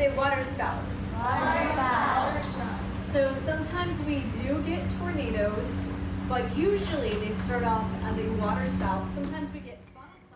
say water spouts. Water spout. So sometimes we do get tornadoes, but usually they start off as a water spout. Sometimes we get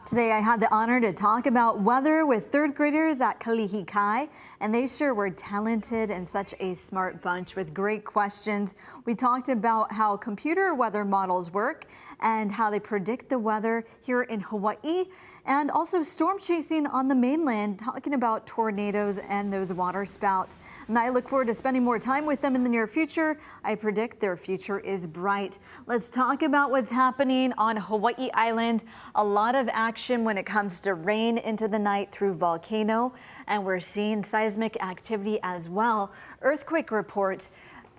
Today I had the honor to talk about weather with third graders at Kalihi Kai, and they sure were talented and such a smart bunch with great questions. We talked about how computer weather models work and how they predict the weather here in Hawaii, and also storm chasing on the mainland, talking about tornadoes and those water spouts. And I look forward to spending more time with them in the near future. I predict their future is bright. Let's talk about what's happening on Hawaii Island. A lot of action when it comes to rain into the night through volcano, and we're seeing seismic activity as well. Earthquake reports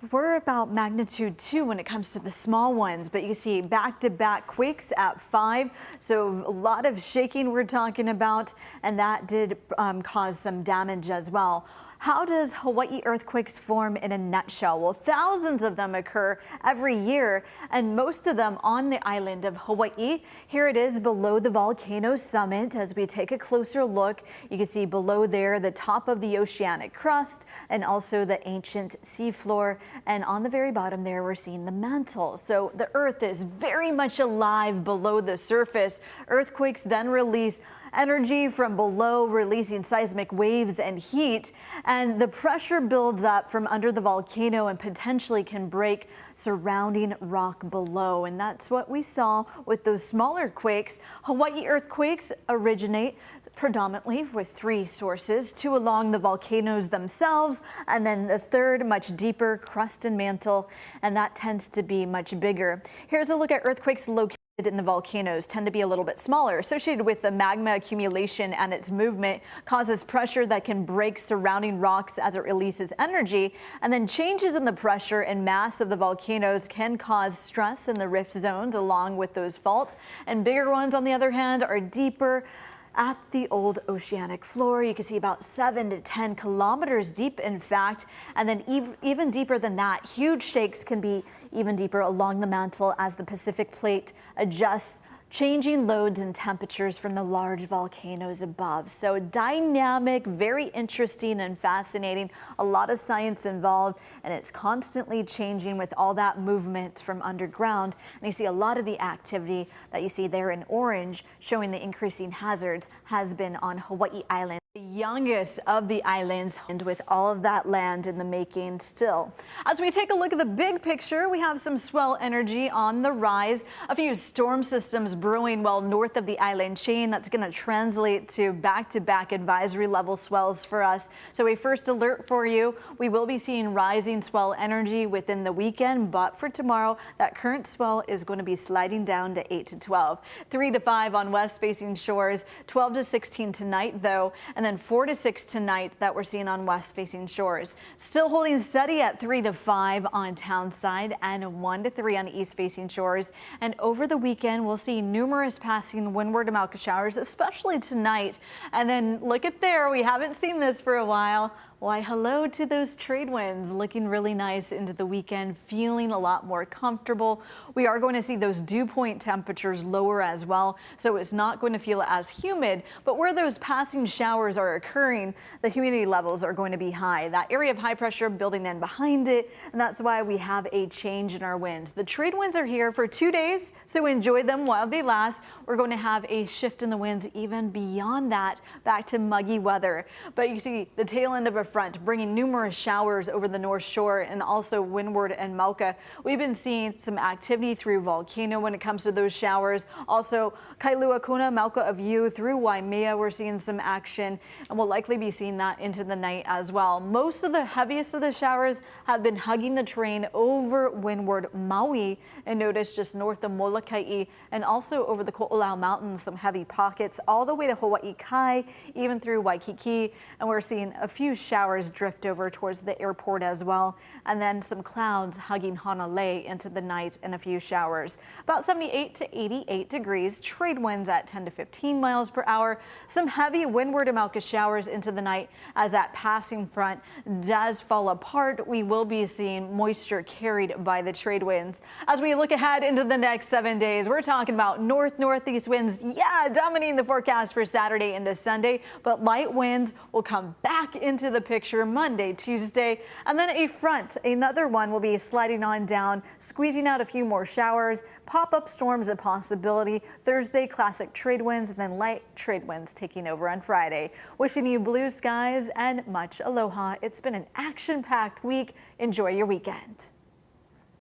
we're about magnitude 2 when it comes to the small ones, but you see back-to-back quakes at 5. So a lot of shaking we're talking about, and that did cause some damage as well. How does Hawaii earthquakes form in a nutshell? Well, thousands of them occur every year, and most of them on the island of Hawaii. Here it is below the volcano summit. As we take a closer look, you can see below there the top of the oceanic crust and also the ancient seafloor. And on the very bottom there, we're seeing the mantle. So the earth is very much alive below the surface. Earthquakes then release energy from below, releasing seismic waves and heat, and the pressure builds up from under the volcano and potentially can break surrounding rock below. And that's what we saw with those smaller quakes. Hawaii earthquakes originate predominantly with 3 sources, 2 along the volcanoes themselves, and then the third much deeper, crust and mantle, and that tends to be much bigger. Here's a look at earthquakes located in the volcanoes. Tend to be a little bit smaller, associated with the magma accumulation, and its movement causes pressure that can break surrounding rocks as it releases energy, and then changes in the pressure and mass of the volcanoes can cause stress in the rift zones along with those faults. And bigger ones, on the other hand, are deeper at the old oceanic floor. You can see about 7 to 10 kilometers deep, in fact, and then even deeper than that. Huge shakes can be even deeper along the mantle as the Pacific plate adjusts, changing loads and temperatures from the large volcanoes above. So dynamic, very interesting and fascinating. A lot of science involved, and it's constantly changing with all that movement from underground. And you see a lot of the activity that you see there in orange, showing the increasing hazards, has been on Hawaii Island, the youngest of the islands, and with all of that land in the making still. As we take a look at the big picture, we have some swell energy on the rise. A few storm systems brewing well north of the island chain. That's going to translate to back-to-back advisory level swells for us. So a first alert for you. We will be seeing rising swell energy within the weekend, but for tomorrow, that current swell is going to be sliding down to 8 to 12. 3 to 5 on west-facing shores, 12 to 16 tonight, though, and then 4 to 6 tonight that we're seeing on west-facing shores. Still holding steady at 3 to 5 on townside and 1 to 3 on east-facing shores. And over the weekend, we'll see numerous passing windward to Mauka showers, especially tonight. And then look at there, we haven't seen this for a while. Why, hello to those trade winds, looking really nice into the weekend, feeling a lot more comfortable. We are going to see those dew point temperatures lower as well, so it's not going to feel as humid, but where those passing showers are occurring, the humidity levels are going to be high. That area of high pressure building in behind it, and that's why we have a change in our winds. The trade winds are here for 2 days, so enjoy them while they last. We're going to have a shift in the winds even beyond that, back to muggy weather. But you see the tail end of a front bringing numerous showers over the North Shore and also windward and Mauka. We've been seeing some activity through volcano when it comes to those showers. Also Kailua Kona, Mauka of U through Waimea, we're seeing some action, and we'll likely be seeing that into the night as well. Most of the heaviest of the showers have been hugging the terrain over windward Maui, and notice just north of Molokai and also over the Ko'olau Mountains, some heavy pockets all the way to Hawaii Kai, even through Waikiki, and we're seeing a few showers drift over towards the airport as well, and then some clouds hugging Hanalei into the night and a few showers. About 78 to 88 degrees, trade winds at 10 to 15 miles per hour, some heavy windward to Mauka showers into the night. As that passing front does fall apart, we will be seeing moisture carried by the trade winds. As we look ahead into the next 7 days, we're talking about northeast winds, dominating the forecast for Saturday into Sunday, but light winds will come back into the picture Monday, Tuesday, and then a front, another one will be sliding on down, squeezing out a few more showers. Pop-up storms a possibility. Thursday, classic trade winds, and then light trade winds taking over on Friday. Wishing you blue skies and much aloha. It's been an action-packed week. Enjoy your weekend.